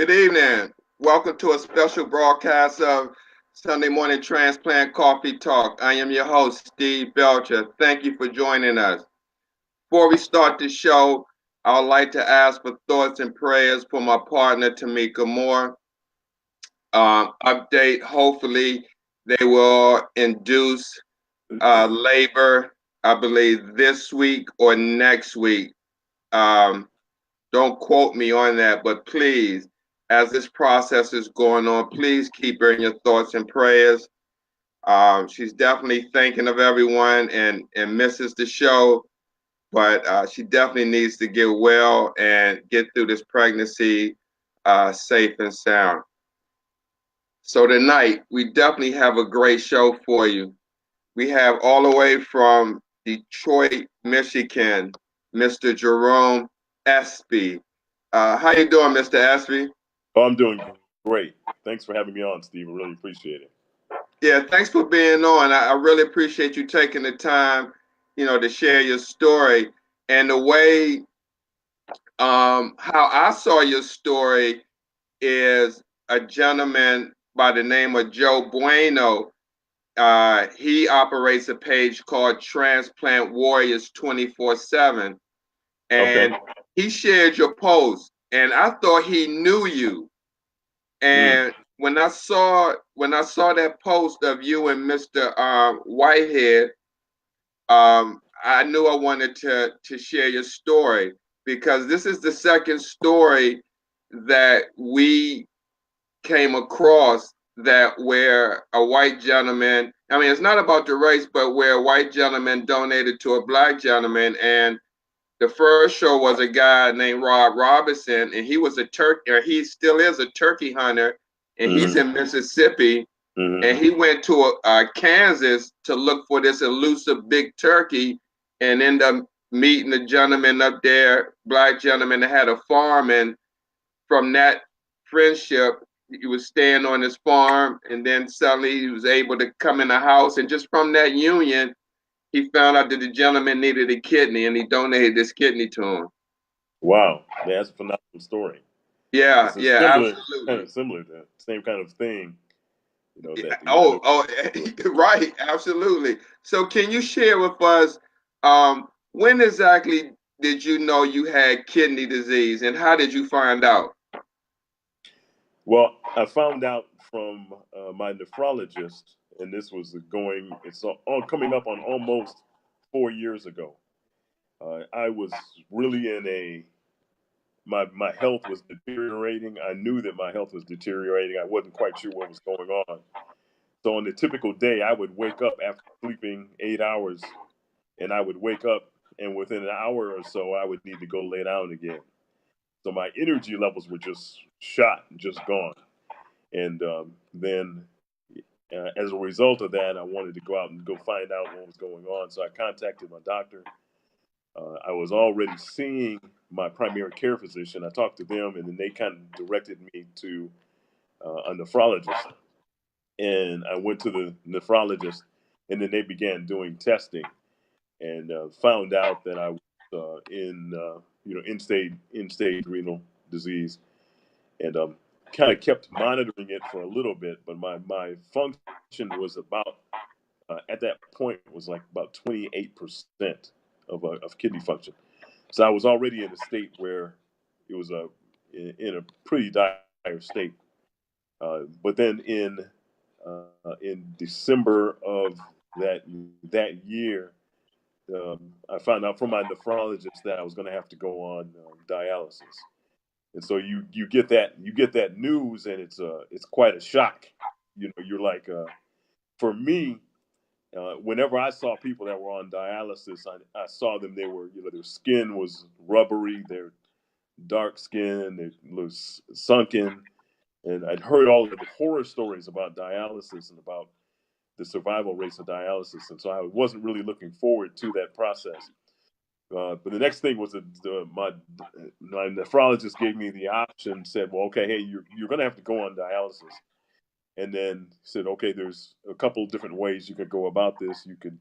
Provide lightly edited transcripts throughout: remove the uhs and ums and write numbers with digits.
Good evening. Welcome to a special broadcast of Sunday Morning Transplant Coffee Talk. I am your host, Steve Belcher. Thank you for joining us. Before we start the show, I would like to ask for thoughts and prayers for my partner, Tamika Moore. Update, hopefully, they will induce labor, I believe, this week or next week. Um, don't quote me on that, but please, as this process is going on, please keep her in your thoughts and prayers. She's definitely thinking of everyone and misses the show, but she definitely needs to get well and get through this pregnancy safe and sound. So tonight, we definitely have a great show for you. We have all the way from Detroit, Michigan, Mr. Jerome Espy. How you doing, Mr. Espy? Oh, I'm doing great. Thanks for having me on, Steve. I really appreciate it. Yeah, thanks for being on. I really appreciate you taking the time, to share your story and the way how I saw your story is a gentleman by the name of Joe Bueno. He operates a page called Transplant Warriors 24/7, Okay. and he shared your post, and I thought he knew you. Mm. And when I saw that post of you and Mr. Whitehead, I knew I wanted to share your story because this is the second story that we came across that where a white gentleman, I mean, it's not about the race, but where a white gentleman donated to a black gentleman. And the first show was a guy named Rob Robinson, and he was a turkey, or he still is a turkey hunter, and he's Mm-hmm. in Mississippi. Mm-hmm. And he went to Kansas to look for this elusive big turkey, and ended up meeting a gentleman up there, black gentleman that had a farm, and from that friendship, he was staying on his farm, and then suddenly he was able to come in the house, and just from that union, he found out that the gentleman needed a kidney, and he donated this kidney to him. Wow, that's a phenomenal story. Yeah, It's a yeah, similar, kind absolutely. of similar to same kind of thing. Yeah, That oh, oh, right, absolutely. So, can you share with us when exactly did you know you had kidney disease, and how did you find out? Well, I found out from my nephrologist, and this was it's all coming up on almost 4 years ago. I was really my health was deteriorating. I knew that my health was deteriorating. I wasn't quite sure what was going on. So on a typical day, I would wake up after sleeping 8 hours, and I would wake up, and within an hour or so, I would need to go lay down again. So my energy levels were just shot, just gone. And then, as a result of that, I wanted to go out and go find out what was going on. So I contacted my doctor. I was already seeing my primary care physician. I talked to them, and then they kind of directed me to a nephrologist. And I went to the nephrologist, and then they began doing testing, and found out that I was in end stage renal disease, and kind of kept monitoring it for a little bit. But my function was about at that point was like about 28% of kidney function. So I was already in a state where it was in a pretty dire state. But then in December of that that year, I found out from my nephrologist that I was going to have to go on dialysis. And so you get that news, and it's quite a shock. You're like, for me, whenever I saw people that were on dialysis, I saw them. They were, their skin was rubbery, their dark skin, they was sunken, and I'd heard all of the horror stories about dialysis and about the survival rates of dialysis, and so I wasn't really looking forward to that process. But the next thing was that my nephrologist gave me the option, said, "Well, okay, hey, you're going to have to go on dialysis," and then said, "Okay, there's a couple of different ways you could go about this. You could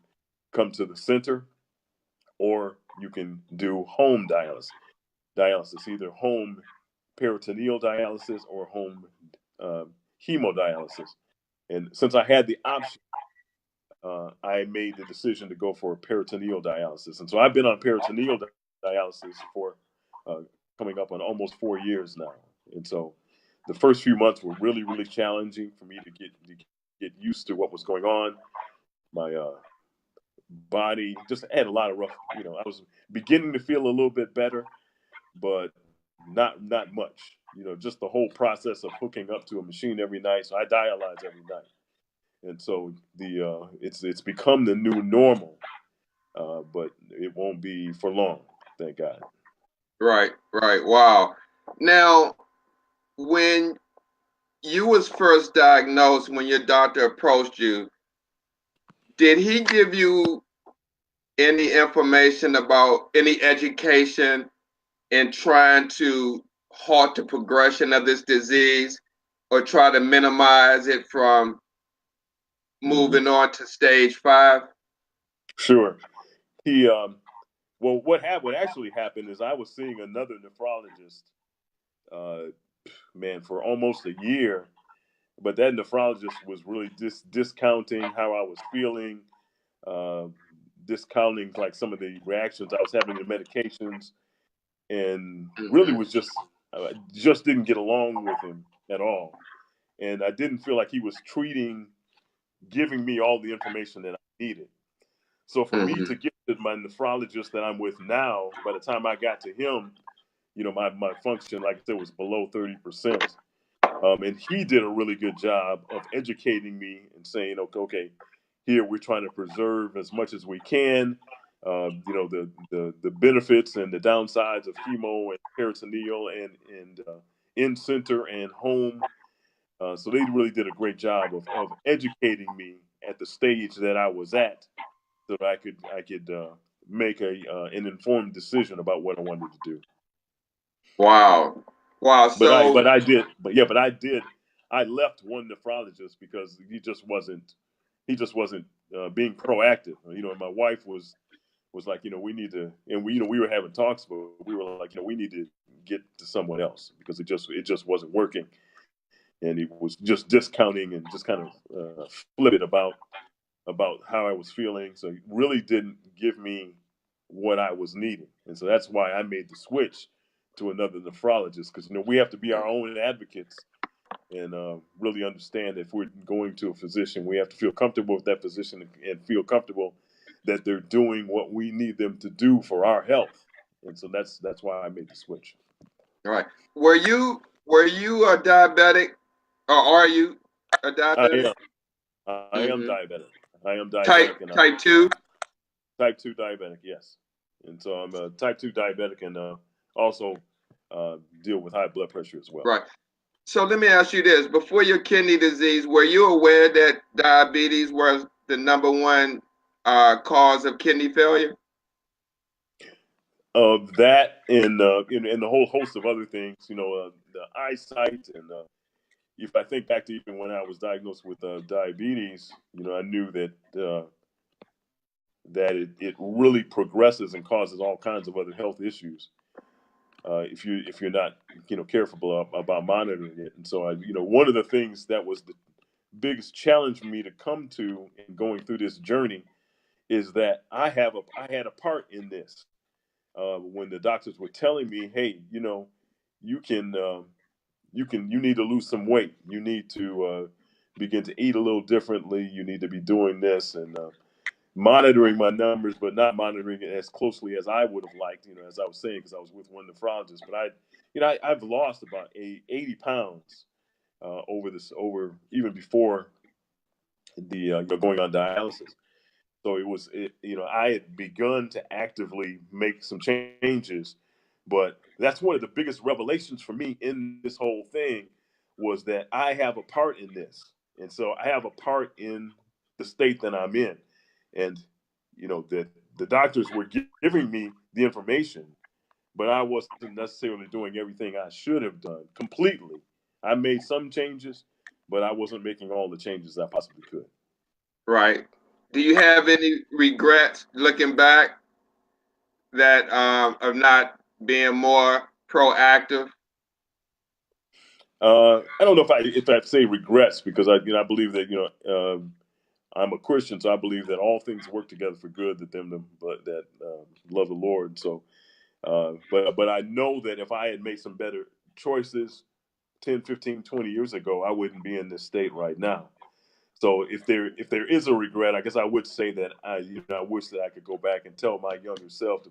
come to the center, or you can do home dialysis. Either home peritoneal dialysis or home hemodialysis. And since I had the option, I made the decision to go for peritoneal dialysis. And so I've been on peritoneal dialysis for coming up on almost 4 years now. And so the first few months were really, really challenging for me to get used to what was going on. My body just had a lot of rough, I was beginning to feel a little bit better, but not much. Just the whole process of hooking up to a machine every night. So I dialyze every night, and so it's become the new normal, but it won't be for long, thank God. Right, right. Wow. Now, when you was first diagnosed, when your doctor approached you, did he give you any information about any education in trying to halt the progression of this disease or try to minimize it from Hmm. moving on to stage 5? Sure. He well, what actually happened is I was seeing another nephrologist, uh, man, for almost a year. But that nephrologist was really discounting how I was feeling, uh, discounting like some of the reactions I was having to medications, and really Mm-hmm. was just didn't get along with him at all. And I didn't feel like he was giving me all the information that I needed. So for me Mm-hmm. to get to my nephrologist that I'm with now, by the time I got to him, my function, like I said, was below 30%. And he did a really good job of educating me and saying, okay, here we're trying to preserve as much as we can. The benefits and the downsides of hemo and peritoneal and in center and home. So they really did a great job of educating me at the stage that I was at, so that I could make an informed decision about what I wanted to do. Wow. Wow. But I So, but I did but yeah but I did I left one nephrologist because he just wasn't being proactive. And my wife was like, we need to, and we were having talks, but we were like, we need to get to someone else because it just wasn't working. And he was just discounting and just kind of flippant about how I was feeling. So he really didn't give me what I was needing. And so that's why I made the switch to another nephrologist, because we have to be our own advocates and really understand that if we're going to a physician, we have to feel comfortable with that physician and feel comfortable that they're doing what we need them to do for our health. And so that's why I made the switch. all right. Were you a diabetic, or are you a I diabetic? am. I am Mm-hmm. diabetic. I am Type diabetic, and I'm type 2. type 2 diabetic, yes. And so I'm a type 2 diabetic, and also deal with high blood pressure as well. Right. So let me ask you this: before your kidney disease, were you aware that diabetes was the number one cause of kidney failure? Of that and the whole host of other things, the eyesight, and if I think back to even when I was diagnosed with diabetes, I knew that it really progresses and causes all kinds of other health issues if you're not careful about monitoring it. And so one of the things that was the biggest challenge for me to come to in going through this journey is that I had a part in this. When the doctors were telling me, hey, you can you need to lose some weight, you need to begin to eat a little differently, you need to be doing this, and monitoring my numbers, but not monitoring it as closely as I would have liked, as I was saying, because I was with one nephrologist. But I've lost about 80 pounds over even before the going on dialysis. So I had begun to actively make some changes, but that's one of the biggest revelations for me in this whole thing was that I have a part in this. And so I have a part in the state that I'm in. And, that the doctors were giving me the information, but I wasn't necessarily doing everything I should have done completely. I made some changes, but I wasn't making all the changes I possibly could. Right. Do you have any regrets looking back that of not being more proactive? I don't know if I'd say regrets because I believe that I'm a Christian, so I believe that all things work together for good that love the Lord. So, but I know that if I had made some better choices 10, 15, 20 years ago, I wouldn't be in this state right now. So if there is a regret, I guess I would say that I wish that I could go back and tell my younger self to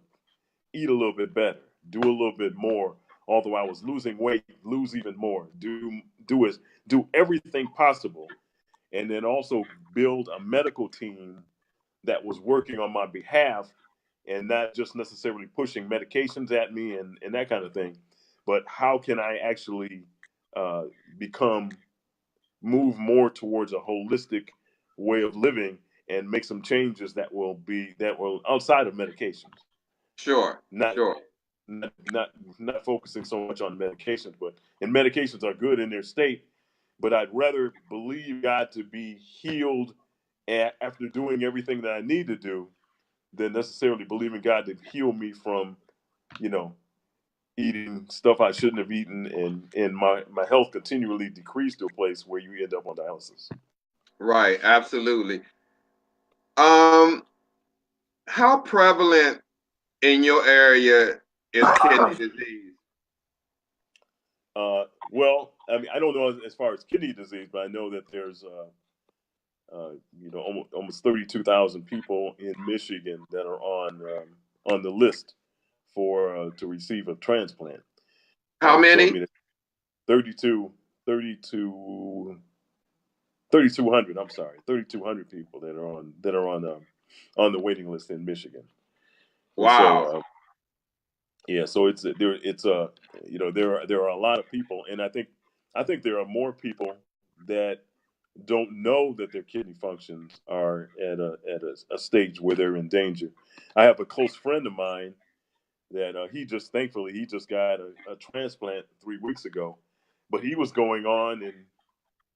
eat a little bit better, do a little bit more. Although I was losing weight, lose even more. Do everything possible, and then also build a medical team that was working on my behalf, and not just necessarily pushing medications at me and that kind of thing. But how can I actually uh, become move more towards a holistic way of living and make some changes that will outside of medications, Sure, not sure. not focusing so much on medications, but and medications are good in their state, but I'd rather believe God to be healed after doing everything that I need to do than necessarily believing God to heal me from, you know, eating stuff I shouldn't have eaten, and my health continually decreased to a place where you end up on dialysis. Right, absolutely. Um, how prevalent in your area is kidney disease? Well, I mean, I don't know as far as kidney disease, but I know that there's almost 32,000 people in Michigan that are on the list for to receive a transplant. How So I many? mean, 32, 32, 3,200. I'm sorry, 3,200 people that are on the waiting list in Michigan. And so Wow. yeah, so there are a lot of people, and I think there are more people that don't know that their kidney functions are at a stage where they're in danger. I have a close friend of mine that thankfully he just got a transplant 3 weeks ago, but he was going on and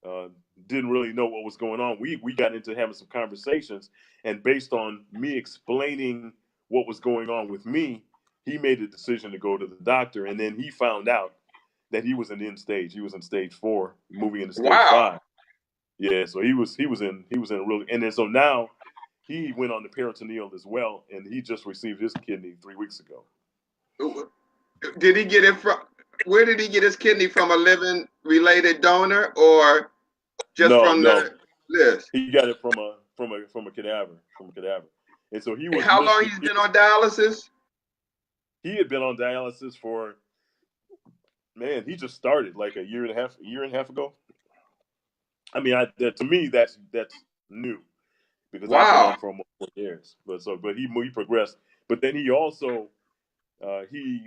uh, didn't really know what was going on. We got into having some conversations, and based on me explaining what was going on with me, he made a decision to go to the doctor, and then he found out that he was in end stage. He was in stage 4, moving into stage Wow. 5. Yeah, so he was in a really, and then so now he went on the peritoneal as well, and he just received his kidney 3 weeks ago. Did he get it from, where did he get his kidney from? A living related donor or just No, from no, the list? he got it from a cadaver, and so he was How long listed. he's been on dialysis? He had been on dialysis for, man, he just started like a year and a half ago. I mean, to me that's new because I've been Wow. on for almost 4 years. But he progressed. But then he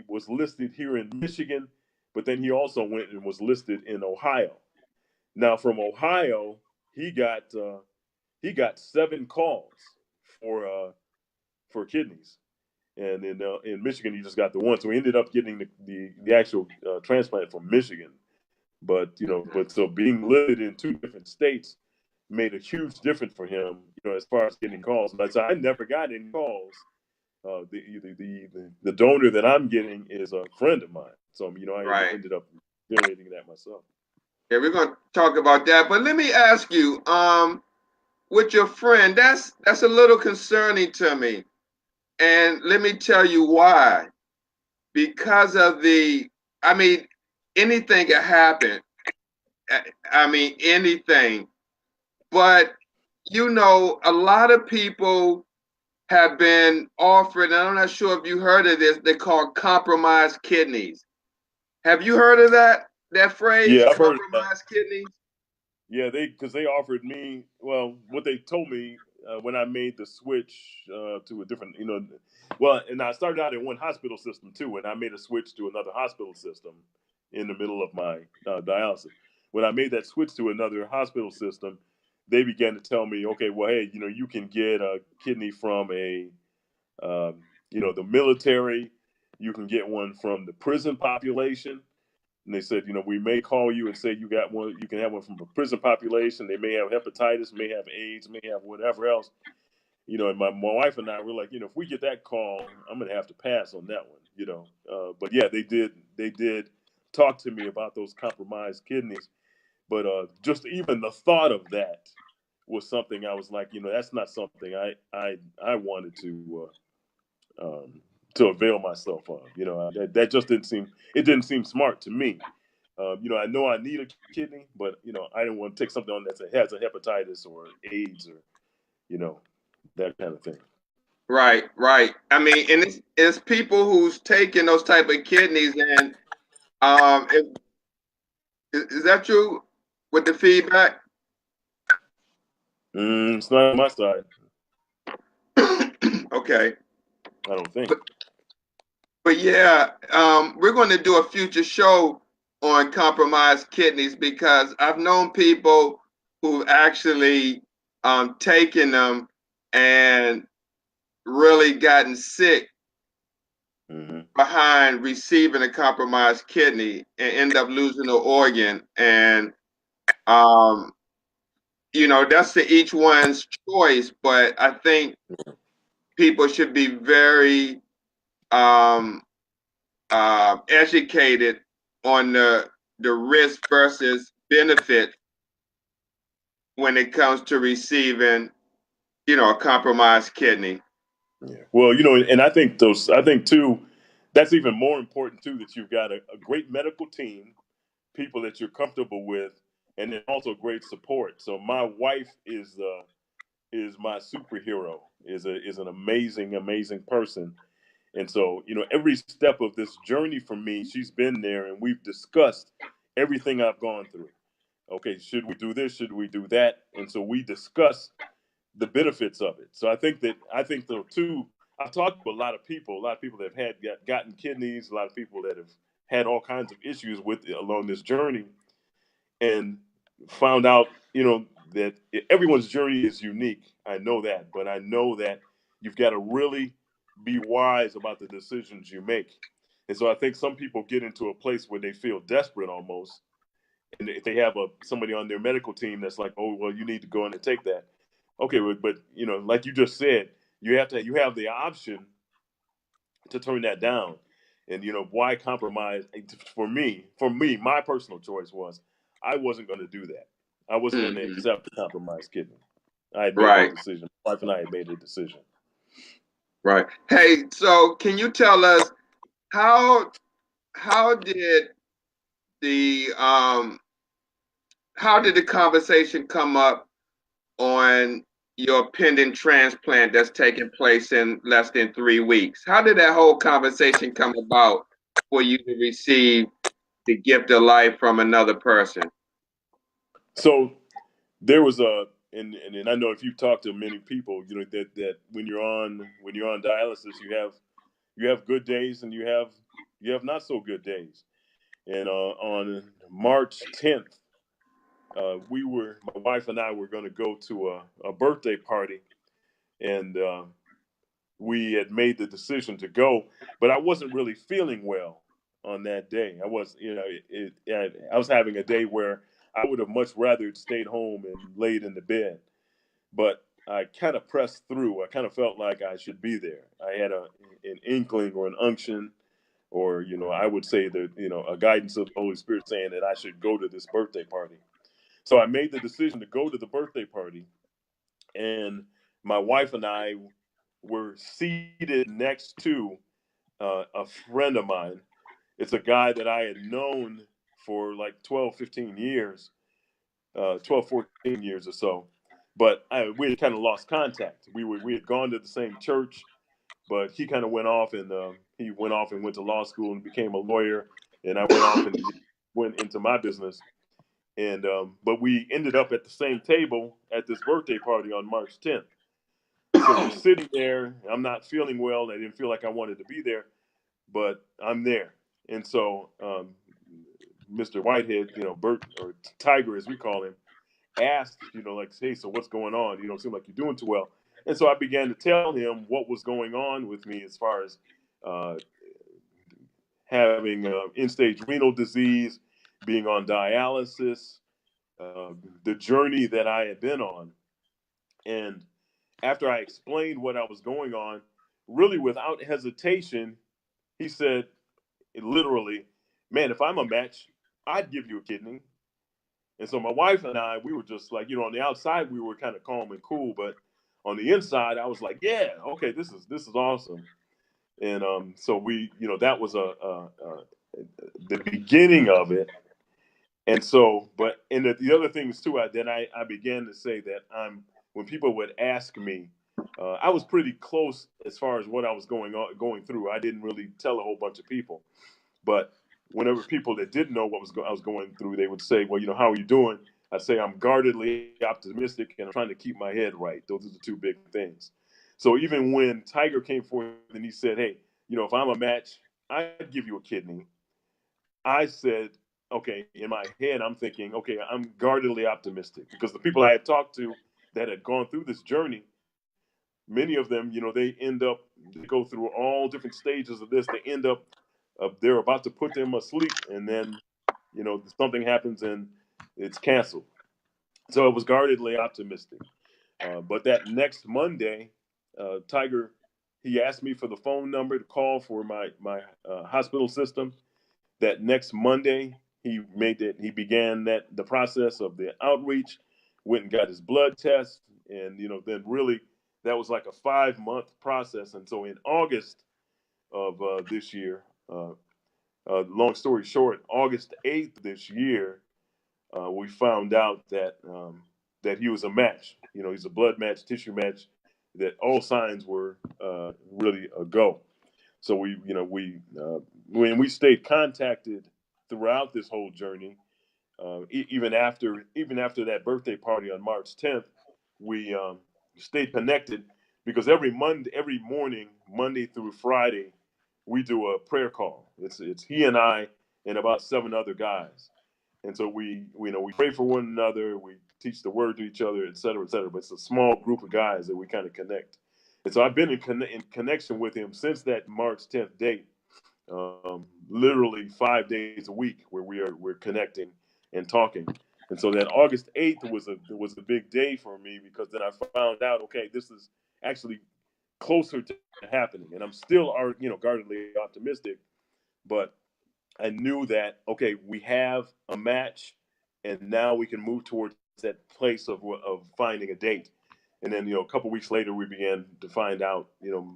was listed here in Michigan, but then he also went and was listed in Ohio. Now from Ohio, he got uh, he got 7 calls for uh, for kidneys, and in Michigan he just got the one. So he ended up getting the actual transplant from Michigan. But so being listed in 2 different states made a huge difference for him, as far as getting calls. But so I never got any calls. The donor that I'm getting is a friend of mine, so I Right. ended up donating that myself. Yeah, we're gonna talk about that. But let me ask you, with your friend, that's a little concerning to me. And let me tell you why. Because of I mean, anything can happen. I mean, anything. But a lot of people have been offered, and I'm not sure if you heard of this, they call compromised kidneys. Have you heard of that phrase, Yeah, I've heard of that. compromised kidneys? Yeah, because they offered me. Well, what they told me when I made the switch to a different, well, and I started out in one hospital system too, and I made a switch to another hospital system in the middle of my dialysis. When I made that switch to another hospital system, they began to tell me, okay, well, hey, you can get a kidney from the military. You can get one from the prison population, and they said, we may call you and say you got one. You can have one from a prison population. They may have hepatitis, may have AIDS, may have whatever else. And my wife and I were like, if we get that call, I'm gonna have to pass on that one. But yeah, they did talk to me about those compromised kidneys. But just even the thought of that was something I was like, that's not something I wanted to avail myself of. That just didn't seem smart to me. I know I need a kidney, but I didn't want to take something on that has a hepatitis or AIDS or you know that kind of thing. Right, right. I mean, and it's people who's taking those type of kidneys, and is that you with the feedback? It's not on my side. Okay. I don't think. But yeah, we're going to do a future show on compromised kidneys because I've known people who've actually taken them and really gotten sick Mm-hmm. behind receiving a compromised kidney and end up losing an organ. And, um, that's to each one's choice. But I think people should be very um, educated on the risk versus benefit when it comes to receiving, a compromised kidney. Yeah. Well, and I think too, that's even more important too that you've got a great medical team, people that you're comfortable with, and then also great support. So my wife is my superhero. Is an amazing person. And so, every step of this journey for me, she's been there and we've discussed everything I've gone through. Okay, should we do this? Should we do that? And so we discuss the benefits of it. So I think though too, I've talked to a lot of people that have gotten kidneys, a lot of people that have had all kinds of issues with along this journey, and found out, that everyone's journey is unique. I know that, but I know that you've got to really be wise about the decisions you make. And so I think some people get into a place where they feel desperate almost, and if they have somebody on their medical team that's like, oh well, you need to go in and take that. Okay, but like you just said, you have the option to turn that down. And why compromise? For me, my personal choice was I wasn't going to do that. I wasn't going to Hmm. accept the compromised kidney. I had made the Right, decision. My wife and I had made a decision. right. Hey, so can you tell us how how did the um how did the conversation come up on your pending transplant that's taking place in less than 3 weeks? How did that whole conversation come about for you to receive the gift of life from another person? So there was and I know if you've talked to many people, that when you're on dialysis, you have good days and you have not so good days. And on March 10th, my wife and I were going to go to a birthday party, and we had made the decision to go, but I wasn't really feeling well on that day. I was, I was having a day where I would have much rather stayed home and laid in the bed, but I kind of pressed through. I kind of felt like I should be there. I had an inkling or an unction, or I would say that a guidance of the Holy Spirit saying that I should go to this birthday party. So I made the decision to go to the birthday party, and my wife and I were seated next to a friend of mine. It's a guy that I had known for like 12, 15 years, 12, 14 years or so. But we had kind of lost contact. We had gone to the same church, but he kind of went off and went to law school and became a lawyer, and I went off and went into my business. And but we ended up at the same table at this birthday party on March 10th. So we're sitting there. I'm not feeling well. I didn't feel like I wanted to be there, but I'm there. And so Mr. Whitehead, Bert or Tiger as we call him, asked, like, hey, so what's going on? You don't seem like you're doing too well. And so I began to tell him what was going on with me as far as uh, having end-stage renal disease, being on dialysis, the journey that I had been on. And after I explained what I was going on, really without hesitation, he said, literally, man, if I'm a match, I'd give you a kidney. And so my wife and I, we were just like, on the outside, we were kind of calm and cool, but on the inside, I was like, yeah, okay, this is awesome. And so we, that was the beginning of it. And so, but and the other things too, I began to say that when people would ask me, I was pretty close as far as what I was going through. I didn't really tell a whole bunch of people, but whenever people that didn't know I was going through, they would say, well, how are you doing? I'd say I'm guardedly optimistic and I'm trying to keep my head right. Those are the two big things. So even when Tiger came forward and he said, hey, if I'm a match, I'd give you a kidney. I said, okay, in my head, I'm thinking, okay, I'm guardedly optimistic because the people I had talked to that had gone through this journey, many of them, they go through all different stages of this. They end up, they're about to put them asleep, and then, something happens and it's canceled. So it was guardedly optimistic. But that next Monday, Tiger, he asked me for the phone number to call for my hospital system. That next Monday, he began the process of the outreach, went and got his blood test, and then really that was like a 5-month process. And so in August of this year, long story short, August 8th this year, we found out that he was a match. He's a blood match, tissue match. That all signs were really a go. So when we stayed contacted throughout this whole journey, even after that birthday party on March 10th, we stayed connected because every morning, Monday through Friday, we do a prayer call. It's he and I and about 7 other guys, and so we pray for one another, we teach the word to each other, et cetera, et cetera. But it's a small group of guys that we kind of connect. And so I've been in connection with him since that March 10th date, literally 5 days a week, where we're connecting and talking. And so that August 8th was a big day for me because then I found out, okay, this is actually closer to happening, and I'm still guardedly optimistic, but I knew that, okay, we have a match, and now we can move towards that place of finding a date. And then a couple weeks later, we began to find out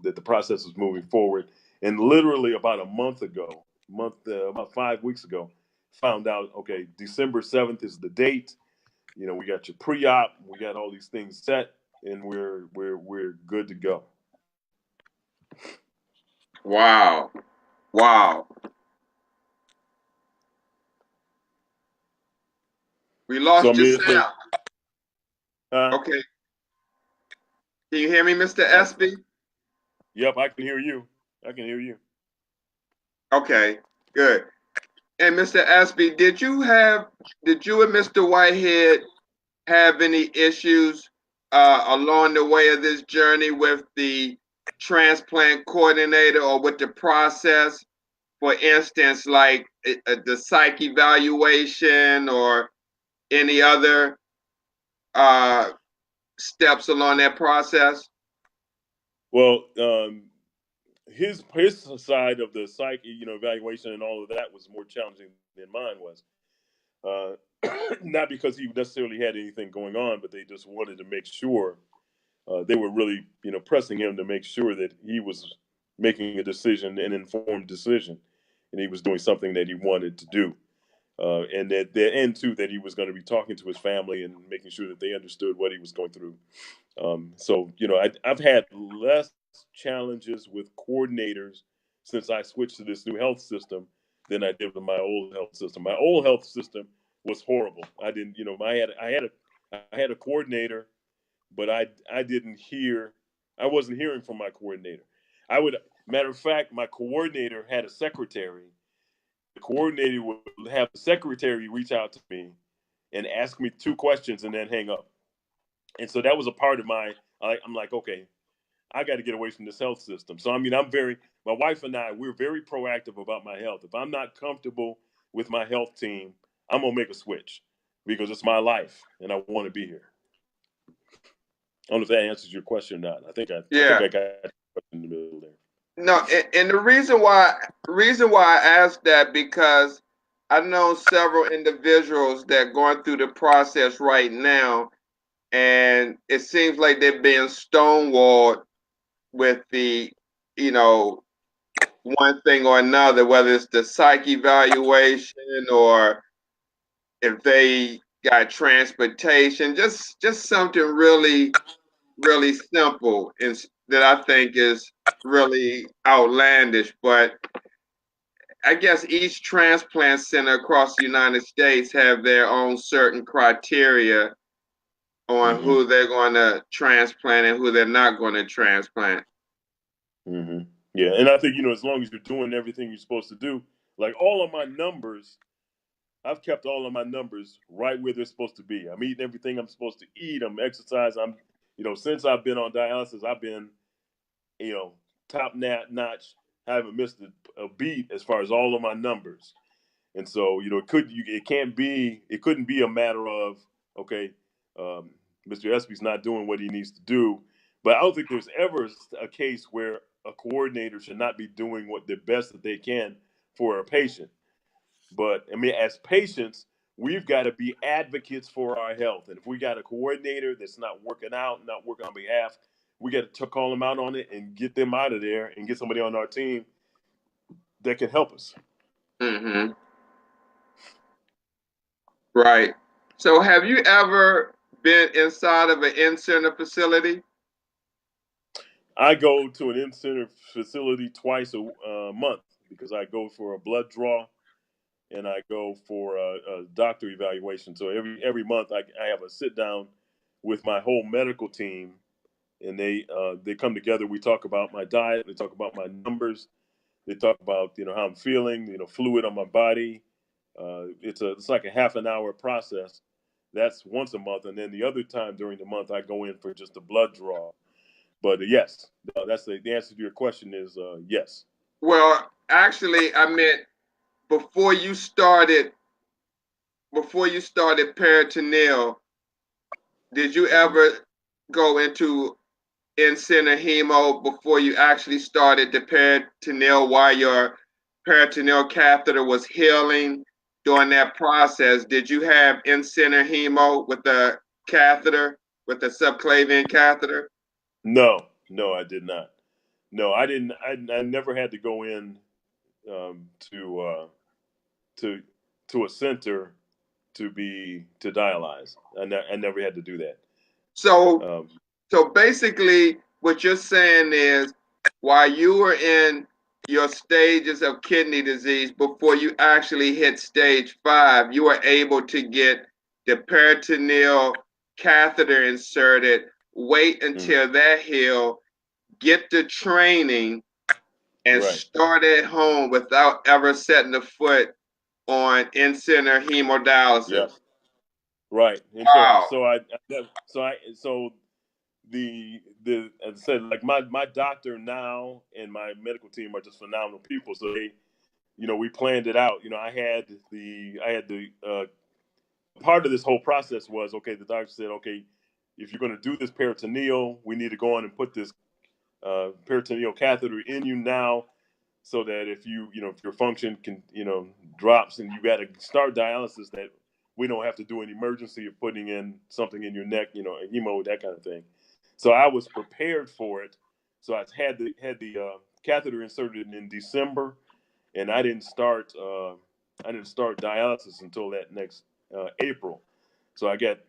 that the process was moving forward. And literally about a month ago, about 5 weeks ago, found out, okay, December 7th is the date. We got your pre-op, we got all these things set, and we're good to go. Wow. Wow. We So I lost your mean, it's a, sound. uh, Okay. Can you hear me, Mr. uh, Espy? yep, I can hear you. I can hear you. Okay. Good. And Mr. Espy, did you and Mr. Whitehead have any issues along the way of this journey with the transplant coordinator or with the process? For instance, like the psych evaluation or any other uh, steps along that process? Well, his side of the psyche, evaluation and all of that was more challenging than mine was. Not because he necessarily had anything going on, but they just wanted to make sure they were really, pressing him to make sure that he was making a decision, an informed decision, and he was doing something that he wanted to do. And and too, that he was going to be talking to his family and making sure that they understood what he was going through. So, I've had less challenges with coordinators since I switched to this new health system than I did with my old health system. My old health system was horrible. I didn't, I had a coordinator, but I didn't hear, I wasn't hearing from my coordinator. Matter of fact, my coordinator had a secretary. The coordinator would have the secretary reach out to me and ask me 2 questions and then hang up. And so that was a part of I'm like, okay, I got to get away from this health system. So, I mean, my wife and I, we're very proactive about my health. If I'm not comfortable with my health team, I'm going to make a switch because it's my life and I want to be here. I don't know if that answers your question or not. I think Yeah. I got in the middle there. No, and the reason why I asked that, because I know several individuals that are going through the process right now, and it seems like they're being stonewalled with the, you know, one thing or another, whether it's the psych evaluation or if they got transportation, just something really simple and that I think is really outlandish. But I guess each transplant center across the United States have their own certain criteria on Mm-hmm. who they're going to transplant and who they're not going to transplant. Mm-hmm. Yeah, and I think as long as you're doing everything you're supposed to do, like all of my numbers, I've kept all of my numbers right where they're supposed to be. I'm eating everything I'm supposed to eat. I'm exercising. Since I've been on dialysis, I've been, you know, top notch. I haven't missed a beat as far as all of my numbers. And so, it couldn't be a matter of, okay, Mr. Espy's not doing what he needs to do. But I don't think there's ever a case where a coordinator should not be doing what the best that they can for a patient. But I mean, as patients, we've got to be advocates for our health. And if we got a coordinator that's not working out, not working on behalf, we got to call them out on it and get them out of there and get somebody on our team that can help us. Mm-hmm. Right. So, have you ever been inside of an in-center facility? I go to an in-center facility twice a month because I go for a blood draw and I go for a doctor evaluation. So every month I have a sit down with my whole medical team, and they come together. We talk about my diet. They talk about my numbers. They talk about how I'm feeling. Fluid on my body. It's like a half an hour process. That's once a month, and then the other time during the month I go in for just a blood draw. But yes, that's the answer to your question is yes. Well, actually, I meant before you started before you started peritoneal, did you ever go into in-center hemo before you actually started the peritoneal while your peritoneal catheter was healing during that process? Did you have in-center hemo with the catheter, with the subclavian catheter? No, no, I did not. No, I didn't. I never had to go in um, to uh, to to a center to dialyze. I never had to do that. So Um, So basically, what you're saying is, while you were in your stages of kidney disease before you actually hit stage 5, you were able to get the peritoneal catheter inserted, wait mm, until that healed, get the training, and right. start at home without ever setting a foot on in-center Yeah. hemodialysis. Right. And so Wow. so so the as I said, like my doctor now and my medical team are just phenomenal people. So we planned it out. I had the part of this whole process was, okay, the doctor said, okay, if you're going to do this peritoneal, we need to go on and put this peritoneal catheter in you now, so that if your function can drops and you got to start dialysis, that we don't have to do an emergency of putting in something in your neck, a hemo, that kind of thing. So I was prepared for it. So I had the catheter inserted in December, and I didn't start dialysis until that next April. So I got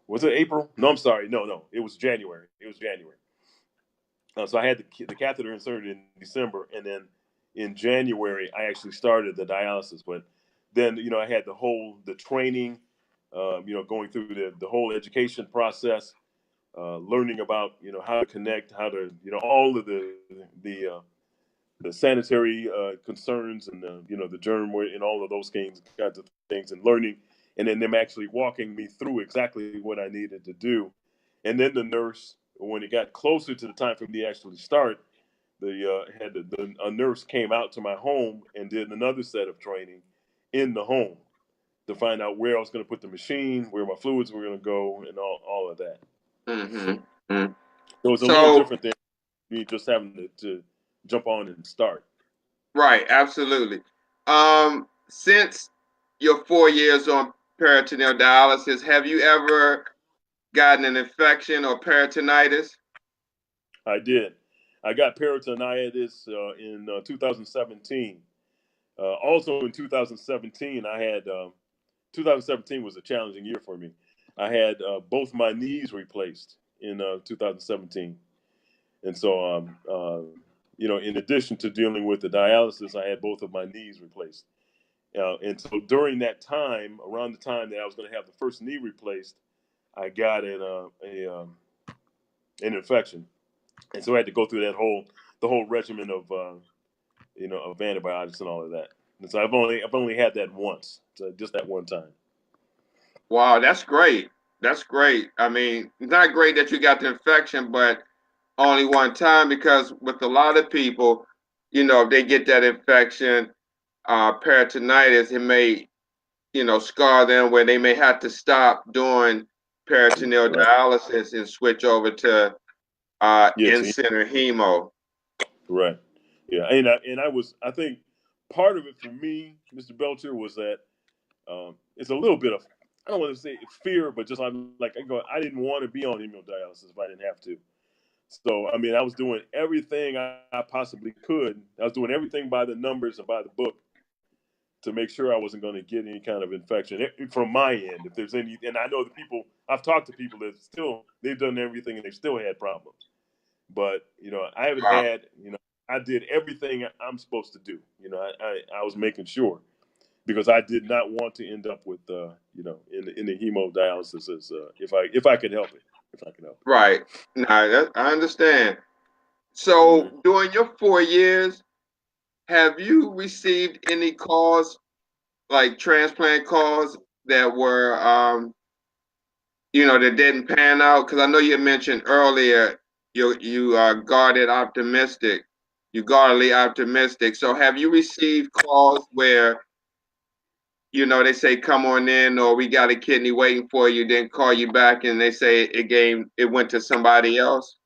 was it April? No, I'm sorry. No, it was January. It was January. So I had the catheter inserted in December, and then in January I actually started the dialysis. But then I had the training, going through the whole education process, learning about how to connect, how to all of the sanitary concerns and the germ and all of those kinds of things, and learning, and then them actually walking me through exactly what I needed to do, and then the nurse, when it got closer to the time for me to actually start, a nurse came out to my home and did another set of training in the home to find out where I was going to put the machine, where my fluids were going to go, and all of that. Mm-hmm. So it's a little So different than me just having to jump on and start. Right, absolutely. Since your 4 years on peritoneal dialysis, have you ever gotten an infection or peritonitis? I did. I got peritonitis in 2017. Also in 2017, 2017 was a challenging year for me. I had both my knees replaced in 2017, and so in addition to dealing with the dialysis, I had both of my knees replaced. And so during that time, around the time that I was going to have the first knee replaced, I got an infection, and so I had to go through the whole regimen of antibiotics and all of that. And so I've only had that once, so just that one time. Wow, that's great. That's great. I mean, it's not great that you got the infection, but only one time because with a lot of people, if they get that infection, peritonitis, it may, scar them where they may have to stop doing peritoneal Right. dialysis and switch over to Yeah. in-center hemo. Right. Yeah. And I think part of it for me, Mr. Belcher, was that it's a little bit of, I don't want to say fear, but just like I didn't want to be on hemodialysis if I didn't have to. So I mean, I was doing everything I possibly could. I was doing everything by the numbers and by the book to make sure I wasn't going to get any kind of infection from my end. If there's any, and I know the people I've talked to people that still they've done everything and they've still had problems. But I haven't Wow. had. I did everything I'm supposed to do. I was making sure because I did not want to end up with in the hemodialysis if I could help it. If I could help Right. Now, I understand. it. So, during your 4 years, have you received any calls, like transplant calls, that were, that didn't pan out? Because I know you mentioned earlier you guarded optimistic, you guardedly optimistic. So, have you received calls where they say come on in, or we got a kidney waiting for you, then call you back, and they say it went to somebody else?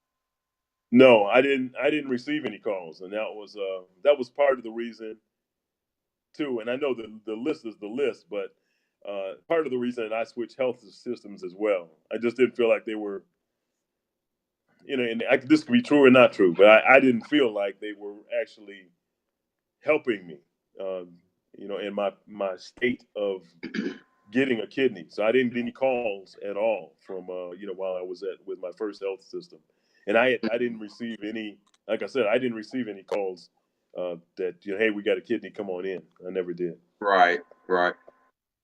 No, I didn't. I didn't receive any calls, and that was part of the reason too. And I know the list is the list, but part of the reason I switched health systems as well. I just didn't feel like they were, and this could be true or not true, but I didn't feel like they were actually helping me, in my state of getting a kidney. So I didn't get any calls at all from, while I was with my first health system, and I didn't receive any. Like I said, I didn't receive any calls that hey, we got a kidney, come on in. I never did. Right, right.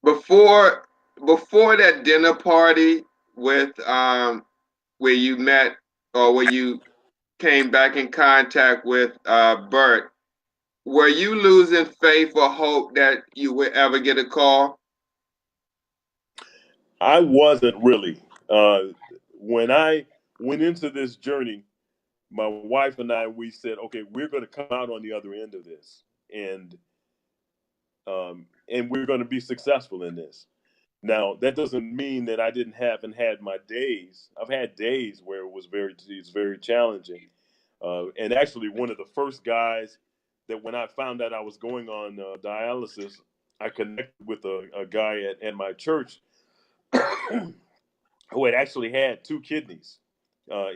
Before before that dinner party with where you met or where you came back in contact with Bert, were you losing faith or hope that you would ever get a call? I wasn't really. When I went into this journey, my wife and I, we said, okay, we're going to come out on the other end of this, and we're going to be successful in this. Now, that doesn't mean that I didn't haven't had my days. I've had days where it's very challenging. And actually, one of the first guys that when I found out I was going on dialysis, I connected with a guy at my church who had actually had two kidneys.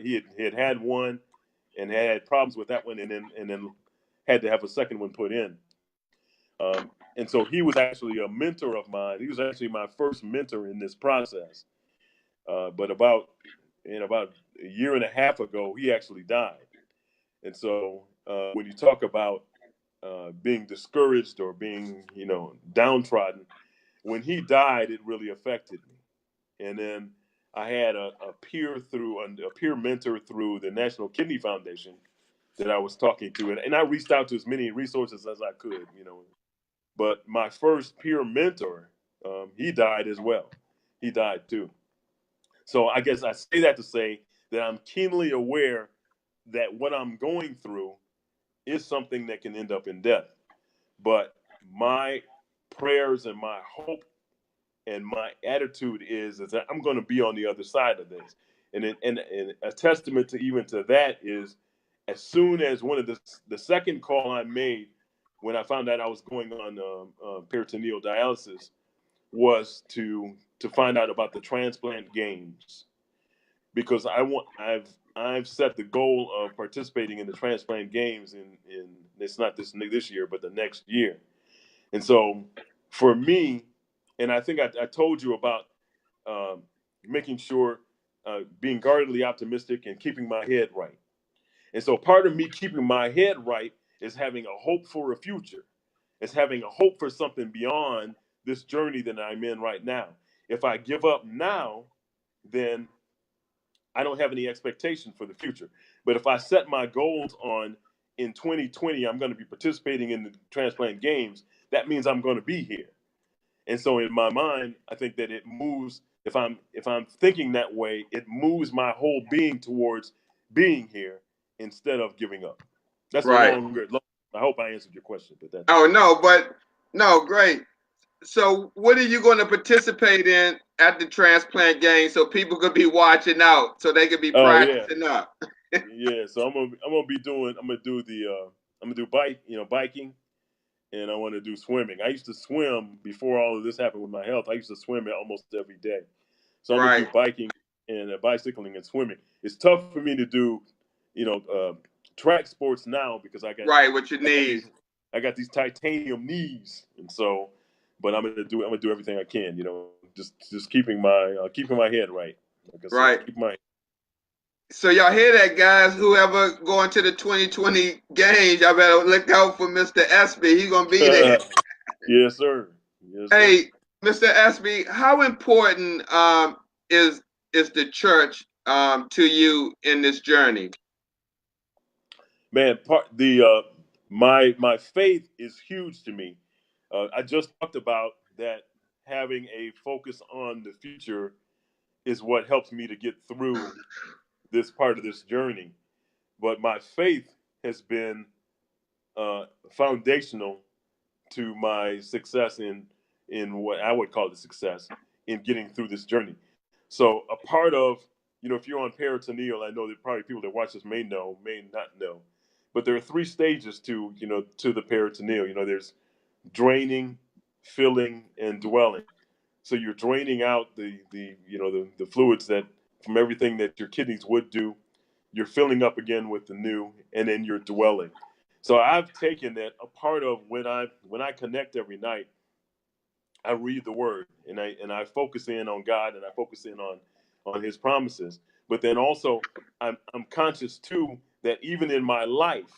He had one and had problems with that one, and then had to have a second one put in. And so he was actually a mentor of mine. He was actually my first mentor in this process. But about a year and a half ago, he actually died. And so when you talk about being discouraged or being downtrodden, when he died, it really affected me. And then I had a peer mentor through the National Kidney Foundation that I was talking to, and I reached out to as many resources as I could, But my first peer mentor, he died as well. He died too. So I guess I say that to say that I'm keenly aware that what I'm going through is something that can end up in death. But my prayers and my hope and my attitude is that I'm going to be on the other side of this. And a testament to even to that is as soon as one of the second call I made when I found out I was going on peritoneal dialysis was to find out about the transplant games, because I've set the goal of participating in the transplant games in it's not this year but the next year. And so for me, and I think I told you about um, making sure being guardedly optimistic and keeping my head right. And so part of me keeping my head right is having a hope for a future. It's having a hope for something beyond this journey that I'm in right now. If I give up now, then I don't have any expectation for the future. But if I set my goals on in 2020, I'm going to be participating in the transplant games, that means I'm going to be here. And so in my mind, I think that it moves. If I'm thinking that way, it moves my whole being towards being here instead of giving up. That's a Right. long. I hope I answered your question, but that's Oh no, but no, great. So what are you going to participate in at the transplant game so people could be watching out so they could be oh yeah, practicing up? yeah. So I'm gonna do I'm gonna do biking, and I want to do swimming. I used to swim before all of this happened with my health. I used to swim almost every day. So I'm gonna do Right. biking and bicycling and swimming. It's tough for me to do, you know, track sports now because Right, with your I got knees. these I got these titanium knees, and so, but I'm gonna do everything I can. Just keeping my head right. Like I said, Right. keep my So y'all hear that, guys? Whoever going to the 2020 games, y'all better look out for Mr. Espy. He's gonna be there. yes sir, yes sir. Hey, Mr. Espy, how important is the church to you in this journey? Man, my faith is huge to me. I just talked about that having a focus on the future is what helps me to get through this part of this journey. But my faith has been foundational to my success in what I would call the success in getting through this journey. So a part of, if you're on peritoneal, I know that probably people that watch this may know, may not know, but there are three stages to the peritoneal. There's draining, filling, and dwelling. So you're draining out the fluids that from everything that your kidneys would do. You're filling up again with the new, and then you're dwelling. So I've taken that a part of when I connect every night. I read the word and I focus in on God and I focus in on His promises. But then also I'm conscious too that even in my life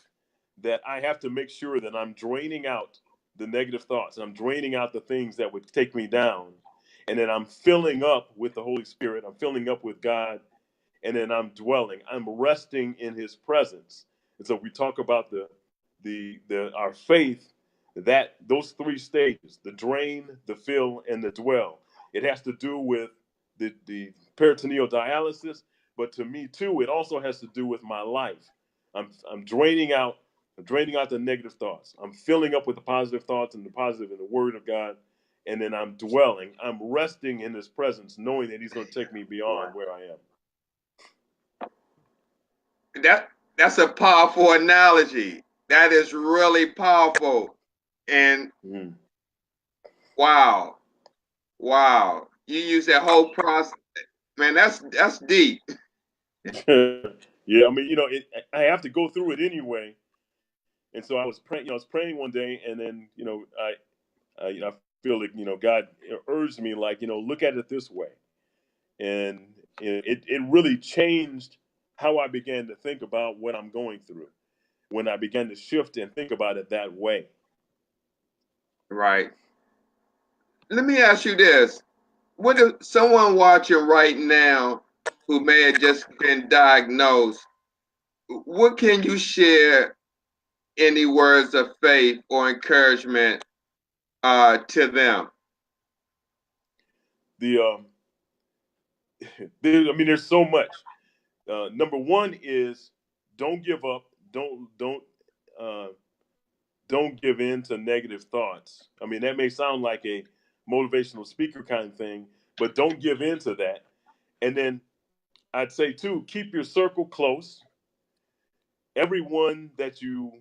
that I have to make sure that I'm draining out the negative thoughts. I'm draining out the things that would take me down, and then I'm filling up with the Holy Spirit. I'm filling up with God, and then I'm dwelling. I'm resting in His presence. And so we talk about the our faith, that those three stages: the drain, the fill, and the dwell. It has to do with the peritoneal dialysis, but to me too, it also has to do with my life. I'm draining out. I'm draining out the negative thoughts. I'm filling up with the positive thoughts and the positive in the Word of God, and then I'm dwelling. I'm resting in His presence, knowing that He's going to take me beyond Wow. where I am. That's a powerful analogy. That is really powerful. And Mm. wow, wow. You use that whole process. Man, that's deep. Yeah, I mean, I have to go through it anyway. And so I was praying. I was praying one day, and then I feel like God urged me, like, look at it this way, and it really changed how I began to think about what I'm going through when I began to shift and think about it that way. Right. Let me ask you this. What if someone watching right now who may have just been diagnosed, what can you share any words of faith or encouragement to them? The there's so much. Number one is don't give up. Uh, don't give in to negative thoughts. I mean, that may sound like a motivational speaker kind of thing, but don't give in to that. And then I'd say too, keep your circle close everyone that you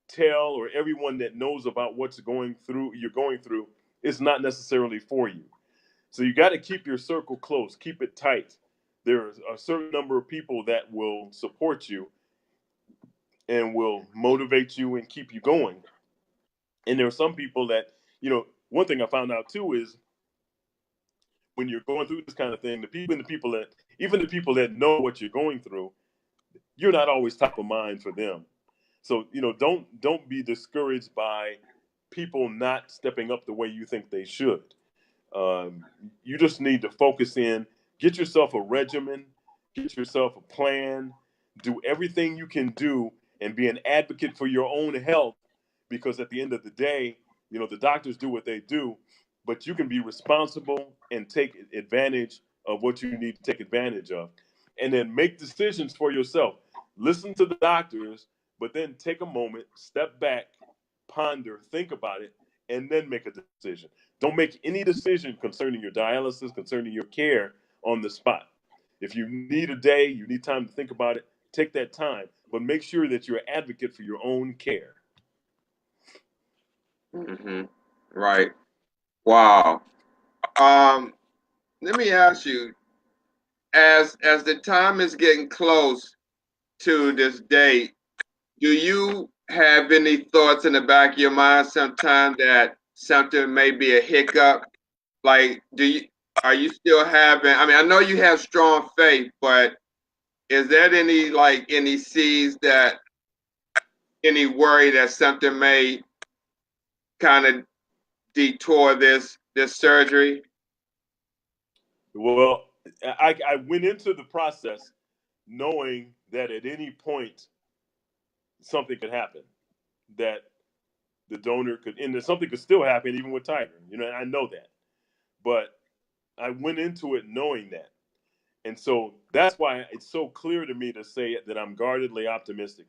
tell or everyone that knows about what's you're going through is not necessarily for you. So you got to keep your circle close, keep it tight. There's a certain number of people that will support you and will motivate you and keep you going. And there are some people that, one thing I found out too is when you're going through this kind of thing, even the people that know what you're going through, you're not always top of mind for them. So, don't be discouraged by people not stepping up the way you think they should. Um, you just need to focus in, get yourself a regimen, get yourself a plan, do everything you can do, and be an advocate for your own health. Because at the end of the day, the doctors do what they do, but you can be responsible and take advantage of what you need to take advantage of. And then make decisions for yourself. Listen to the doctors, but then take a moment, step back, ponder, think about it, and then make a decision. Don't make any decision concerning your dialysis, concerning your care on the spot. If you need a day, you need time to think about it, take that time, but make sure that you're an advocate for your own care. Mm-hmm. Right. Wow. Um, Let me ask you, as the time is getting close to this date, do you have any thoughts in the back of your mind sometime that something may be a hiccup? Like, are you still having, I mean, I know you have strong faith, but is there any seeds that, any worry that something may kind of detour this surgery? Well, I went into the process knowing that at any point something could happen, that the donor could, and something could still happen even with Tiger. I know that. But I went into it knowing that. And so that's why it's so clear to me to say that I'm guardedly optimistic.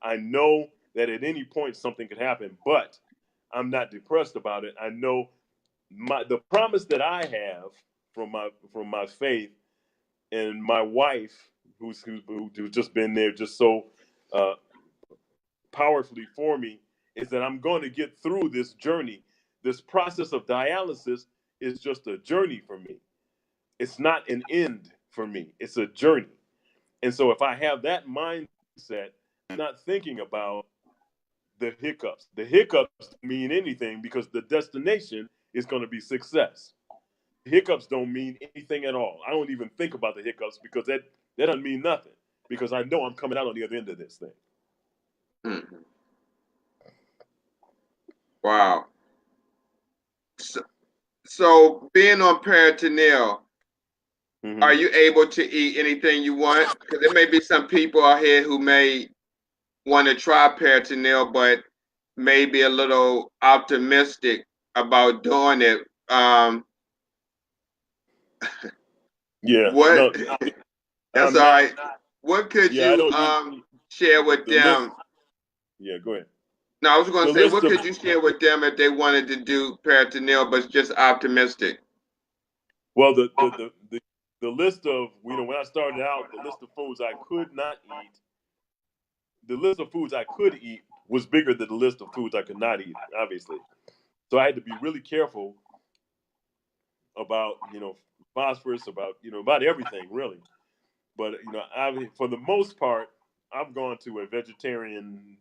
I know that at any point something could happen, but I'm not depressed about it. I know the promise that I have from my faith and my wife, who's just been there just so uh, powerfully for me, is that I'm going to get through this journey. This process of dialysis is just a journey for me. It's not an end for me. It's a journey. And so if I have that mindset, I'm not thinking about the hiccups. The hiccups don't mean anything because the destination is going to be success. Hiccups don't mean anything at all. I don't even think about the hiccups because that doesn't mean nothing because I know I'm coming out on the other end of this thing. Hmm. Wow. So being on peritoneal, are Mm-hmm. you able to eat anything you want? Because there may be some people out here who may want to try peritoneal, but may be a little optimistic about doing it. Yeah, What? no, That's I'm all not. right. What could Yeah, I you don't eat share with the list. them? Yeah, go ahead. No, I was going The to say, list what of could you share with them if they wanted to do peritoneal, but just optimistic? well, the list of when I started out, the list of foods I could not eat, the list of foods I could eat was bigger than the list of foods I could not eat. Obviously, so I had to be really careful about phosphorus, about everything really. But for the most part, I've gone to a vegetarian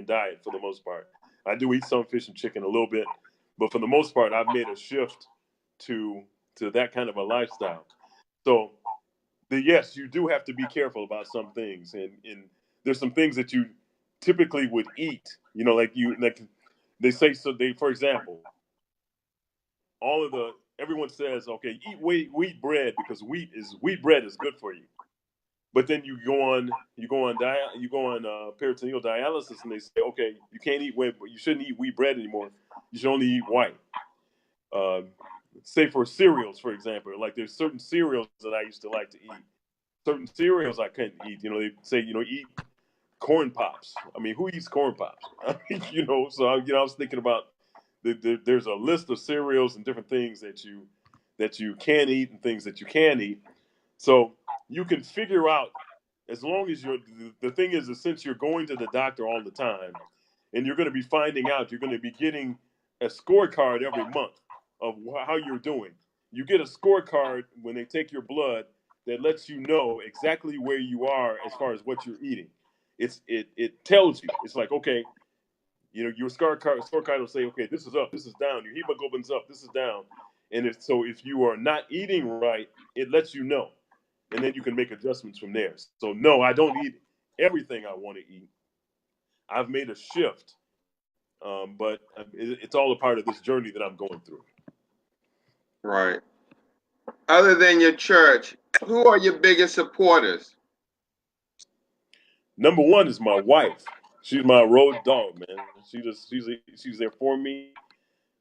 diet for the most part. I do eat some fish and chicken a little bit, but for the most part, I've made a shift to that kind of a lifestyle. So yes, you do have to be careful about some things, and there's some things that you typically would eat. Like they say. So for example, everyone says, okay, eat wheat bread because wheat bread is good for you. But then you go on peritoneal dialysis, and they say, okay, you can't eat wheat, but you shouldn't eat wheat bread anymore. You should only eat white. Uh, Say for cereals, for example, like there's certain cereals that I used to like to eat. Certain cereals I couldn't eat. They say, eat corn pops. I mean, who eats corn pops? So I was thinking about there's a list of cereals and different things that you can eat and things that you can't eat. So you can figure out as long as the thing is that since you're going to the doctor all the time, and you're going to be finding out, you're going to be getting a scorecard every month of how you're doing. You get a scorecard when they take your blood that lets you know exactly where you are as far as what you're eating. It tells you. It's like, okay, your scorecard will say, okay, this is up, this is down. Your hemoglobin's up, this is down. And if you are not eating right, it lets you know, and then you can make adjustments from there. So no, I don't eat everything I want to eat. I've made a shift, but it's all a part of this journey that I'm going through. Right. Other than your church, who are your biggest supporters? Number one is my wife. She's my road dog, man. She's there for me.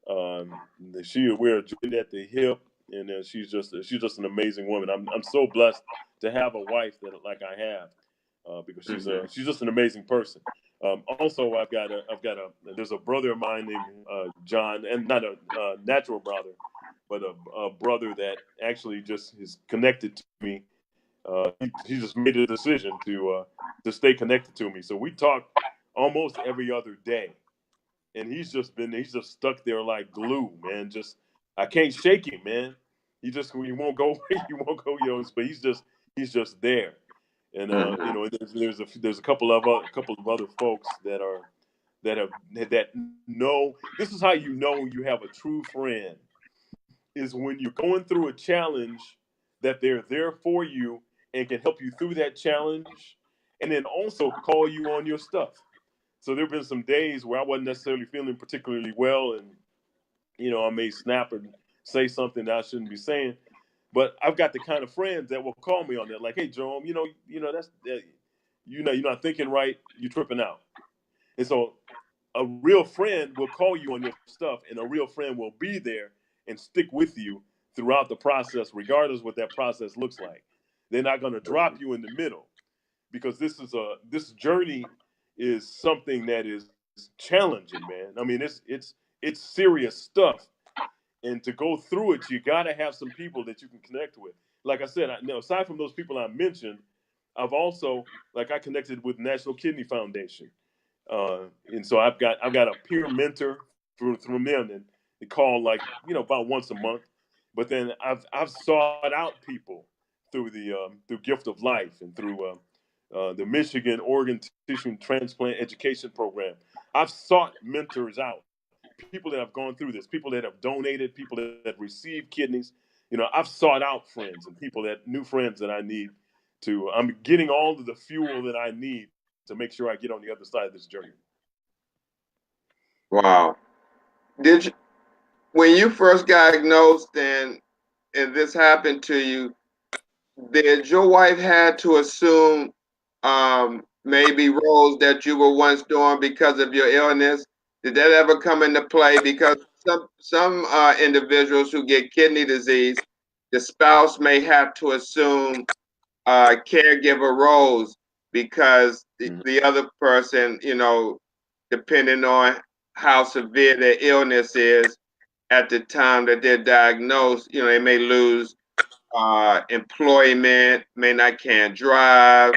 Um, we're joined at the hip, and she's just an amazing woman. I'm so blessed to have a wife that like I have, because Mm-hmm. she's just an amazing person. Also, I've got a there's a brother of mine named John, and not a natural brother, but a brother that actually just is connected to me. He just made a decision to stay connected to me. So we talk almost every other day, and he's just stuck there like glue, man. Just I can't shake him, man. He won't go away. He won't go, but he's just there. And Mm-hmm. there's a couple of other folks that know. This is how you know you have a true friend, is when you're going through a challenge, that they're there for you and can help you through that challenge, and then also call you on your stuff. So there have been some days where I wasn't necessarily feeling particularly well, and I may snap and say something that I shouldn't be saying. But I've got the kind of friends that will call me on that, like, "Hey, Jerome, that's you're not thinking right. You're tripping out." And so a real friend will call you on your stuff, and a real friend will be there and stick with you throughout the process, regardless what that process looks like. They're not going to drop you in the middle, because this journey is something that is challenging, man. I mean, it's serious stuff, and to go through it, you got to have some people that you can connect with. Like I said, aside from those people I mentioned, I've also, like, I connected with National Kidney Foundation, and so I've got a peer mentor through them, and they call, like, about once a month. But then I've sought out people through Gift of Life, and through the Michigan Organ Tissue Transplant Education Program. I've sought mentors out, people that have gone through this, people that have donated, people that received kidneys. I've sought out friends and new friends that I need to. I'm getting all of the fuel that I need to make sure I get on the other side of this journey. Wow. Did you, when you first got diagnosed and this happened to you, did your wife had to assume maybe roles that you were once doing because of your illness? Did that ever come into play? Because some individuals who get kidney disease, the spouse may have to assume caregiver roles because the other person, depending on how severe their illness is at the time that they're diagnosed, they may lose employment, may not can drive,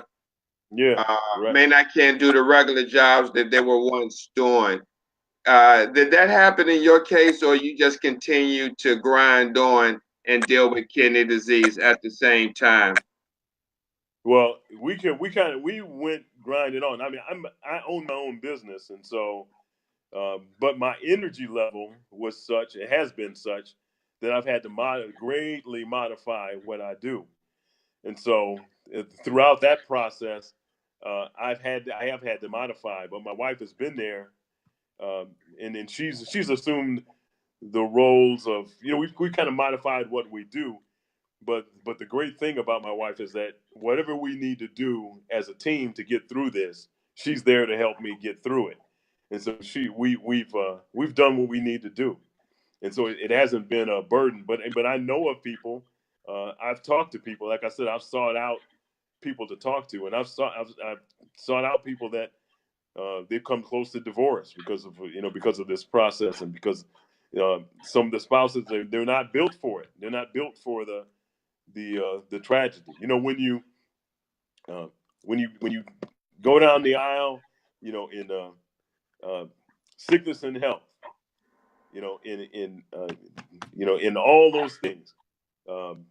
Yeah, right. may not can do the regular jobs that they were once doing. Did that happen in your case, or you just continue to grind on and deal with kidney disease at the same time? Well, we went grinding on. I mean, I own my own business, and so, but my energy level was such, it has been such, that I've had to greatly modify what I do. And so, throughout that process, I have had to modify. But my wife has been there, and then she's assumed the roles of, we kind of modified what we do. But the great thing about my wife is that whatever we need to do as a team to get through this, she's there to help me get through it. And so we've done what we need to do, and so it hasn't been a burden. But I know of people. I've talked to people. Like I said, I've sought out people to talk to, and I've sought out people that they've come close to divorce because of this process, and because some of the spouses, they're not built for it. They're not built for the tragedy. When you when you go down the aisle, in uh, sickness and health, in all those things, um,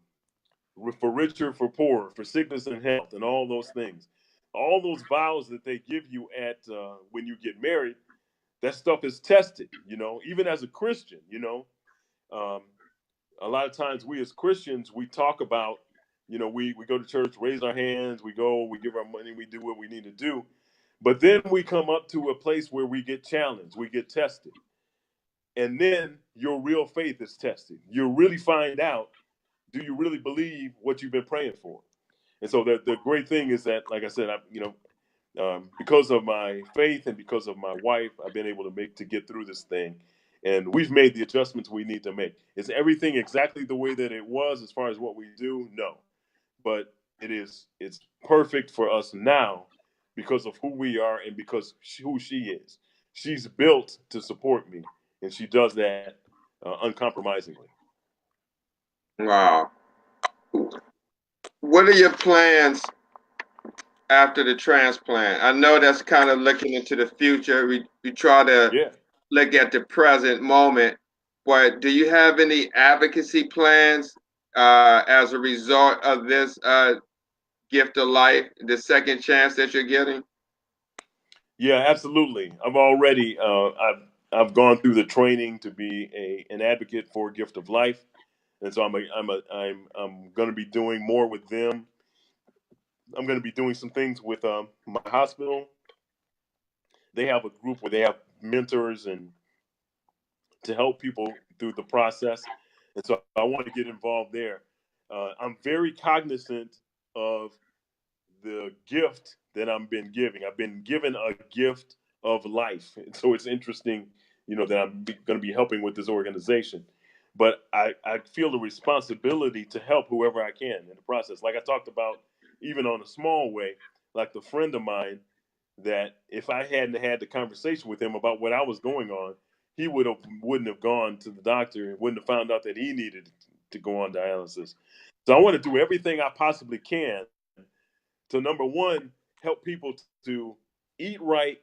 for richer, for poorer, for sickness and health, and all those things, all those vows that they give you at when you get married, that stuff is tested. Even as a Christian, um, a lot of times we as Christians, we talk about, we go to church, raise our hands, we give our money, we do what we need to do. But then we come up to a place where we get challenged, we get tested. And then your real faith is tested. You really find out, do you really believe what you've been praying for? And so the great thing is that, like I said, because of my faith and because of my wife, I've been able to get through this thing, and we've made the adjustments we need to make. Is everything exactly the way that it was as far as what we do? No, but it's perfect for us now because of who we are and because who she is. She's built to support me, and she does that uncompromisingly. Wow. What are your plans after the transplant? I know that's kind of looking into the future. We try to Yeah. look at the present moment, but do you have any advocacy plans as a result of this gift of life, the second chance that you're getting? Yeah, absolutely. I've gone through the training to be an advocate for gift of life, and so I'm going to be doing more with them. I'm going to be doing some things with my hospital. They have a group where they have mentors and to help people through the process, and so I want to get involved there. I'm very cognizant of the gift that I've been giving. I've been given a gift of life. And so it's interesting, that I'm going to be helping with this organization. But I feel the responsibility to help whoever I can in the process. Like I talked about, even on a small way, like the friend of mine that if I hadn't had the conversation with him about what I was going on, he wouldn't have gone to the doctor and wouldn't have found out that he needed to go on dialysis. So I want to do everything I possibly can to, number one, help people to eat right,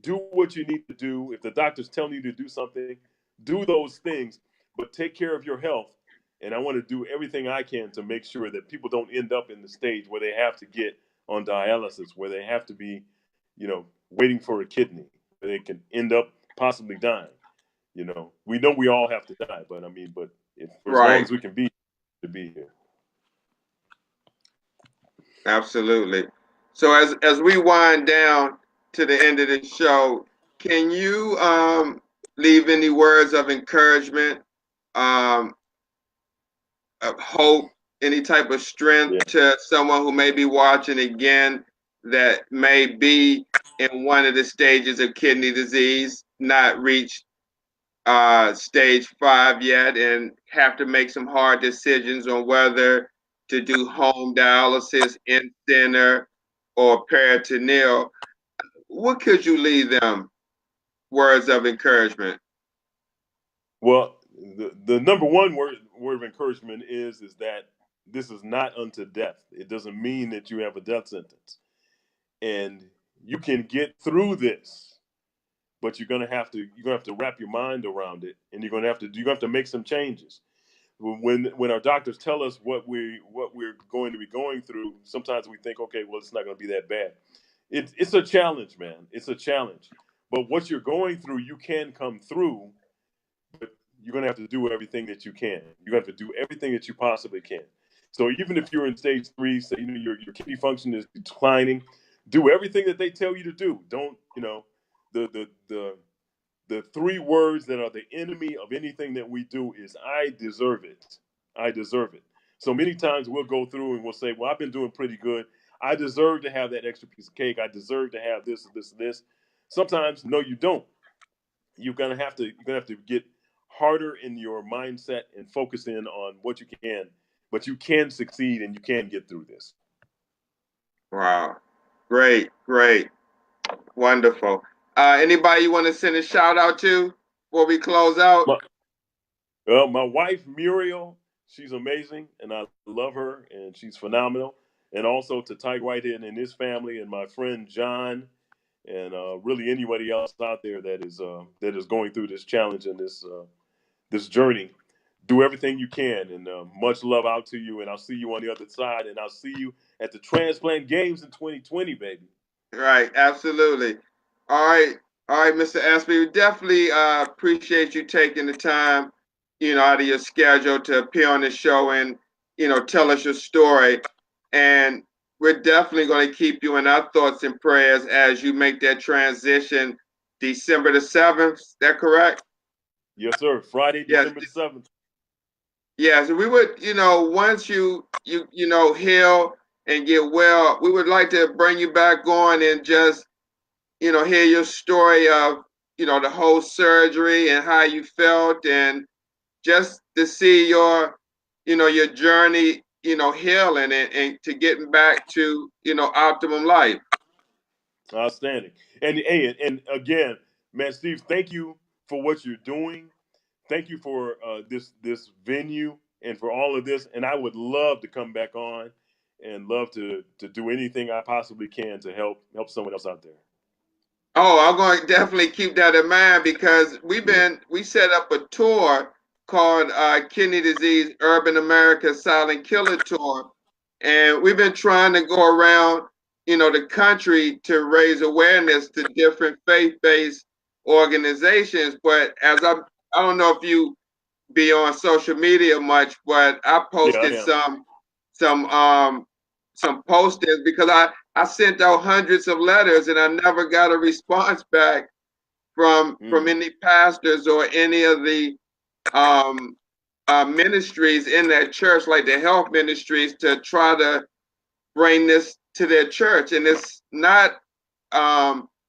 do what you need to do. If the doctor's telling you to do something, do those things, but take care of your health. And I want to do everything I can to make sure that people don't end up in the stage where they have to get on dialysis, where they have to be, waiting for a kidney, where they can end up possibly dying. We know we all have to die, but I mean, for as long Right. as we can be to be here. Absolutely. So as we wind down to the end of the show, can you leave any words of encouragement, um, of hope, any type of strength Yeah. to someone who may be watching again that may be in one of the stages of kidney disease, not reached stage 5 yet, and have to make some hard decisions on whether to do home dialysis, in center, or peritoneal? What could you leave them words of encouragement? Well, the number one word of encouragement is that this is not unto death. It doesn't mean that you have a death sentence, and you can get through this. But you're gonna have to wrap your mind around it, and you're gonna have to make some changes. When our doctors tell us what we're going to be going through, sometimes we think, okay, well, it's not going to be that bad. It's a challenge, man. It's a challenge. But what you're going through, you can come through, but you're going to have to do everything that you can. You have to do everything that you possibly can. So even if you're in stage 3, say your kidney function is declining, do everything that they tell you to do. Don't the 3 words that are the enemy of anything that we do is I deserve it. I deserve it. So many times we'll go through and we'll say, well, I've been doing pretty good. I deserve to have that extra piece of cake. I deserve to have this, this, this. Sometimes, no, you don't. You're gonna have to get harder in your mindset and focus in on what you can, but you can succeed and you can get through this. Wow. Great, great. Wonderful. Anybody you want to send a shout out to before we close out? Well, my wife Muriel, she's amazing, and I love her, and she's phenomenal. and also to Tyke Whitehead and his family, and my friend John, and really anybody else out there that is going through this challenge and this journey. Do everything you can, and much love out to you. And I'll see you on the other side, and I'll see you at the Transplant Games in 2020, baby. Right, absolutely. All right, all right, Mr. Espy, we definitely appreciate you taking the time, out of your schedule to appear on the show and, tell us your story. And we're definitely going to keep you in our thoughts and prayers as you make that transition December the 7th. Is that correct? Yes, sir. Friday, Yes. December the 7th. Yes, we would, once you heal and get well, we would like to bring you back on and just hear your story of, the whole surgery and how you felt and just to see your journey, healing and to getting back to, optimum life. Outstanding. And hey, and again, man, Steve, thank you for what you're doing. Thank you for this venue and for all of this. And I would love to come back on and love to do anything I possibly can to help someone else out there. Oh, I'm going to definitely keep that in mind because we set up a tour called Kidney Disease Urban America Silent Killer Tour, and we've been trying to go around, the country to raise awareness to different faith-based organizations. But I don't know if you be on social media much, but I Yeah, I posted am. some posters because I sent out hundreds of letters and I never got a response back from Mm. any pastors or any of the um, ministries in that church, like the health ministries, to try to bring this to their church. And it's not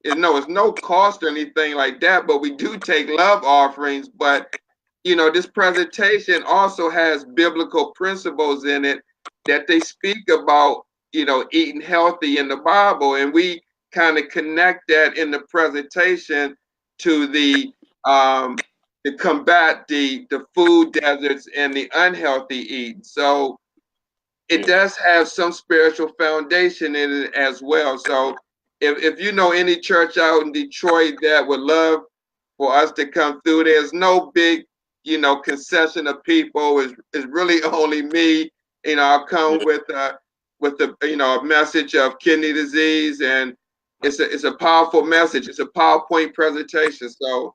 it's no cost or anything like that, but we do take love offerings. But this presentation also has biblical principles in it that they speak about, eating healthy in the Bible. And we kind of connect that in the presentation to um, to combat the food deserts and the unhealthy eating. So it Yeah. does have some spiritual foundation in it as well. So if you know any church out in Detroit that would love for us to come through, there's no big, concession of people. It's really only me. I'll come Yeah. with the a message of kidney disease, and it's a powerful message. It's a PowerPoint presentation. So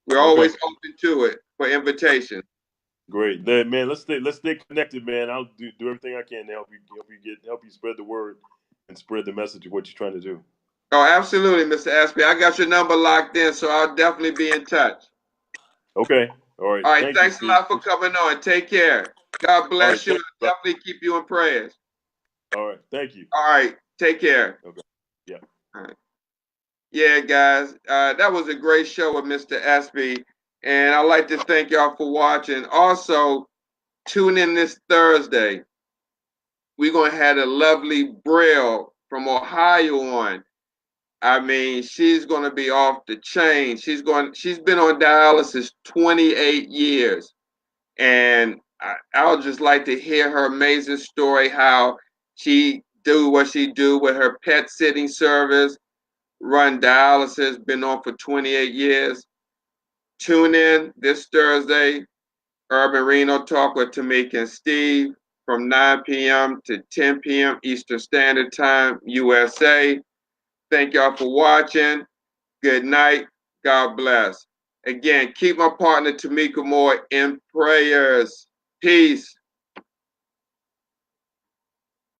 we're Okay. always open to it for invitations. Great, man. Let's stay connected, man. I'll do everything I can to help you spread the word and spread the message of what you're trying to do. Oh, absolutely, Mr. Ashby. I got your number locked in, so I'll definitely be in touch. Okay. All right. All right, Thank you, thanks a Steve. lot for coming on. Take care. God All right. bless you. Thank you, brother. Definitely keep you in prayers. All right. Thank you. All right, take care. Okay. Yeah. All right. Yeah, guys, that was a great show with Mr. Espy, and I'd like to thank y'all for watching. Also, tune in this Thursday. We're gonna have a lovely Brill from Ohio on. I mean, she's gonna be off the chain. She's been on dialysis 28 years, and I would just like to hear her amazing story. How she do what she do with her pet sitting service, run dialysis, been on for 28 years. Tune in this Thursday, Urban Reno Talk with Tamika and Steve from 9 p.m. to 10 p.m. Eastern Standard Time, USA. Thank y'all for watching. Good night. God bless. Again, keep my partner Tamika Moore in prayers. Peace.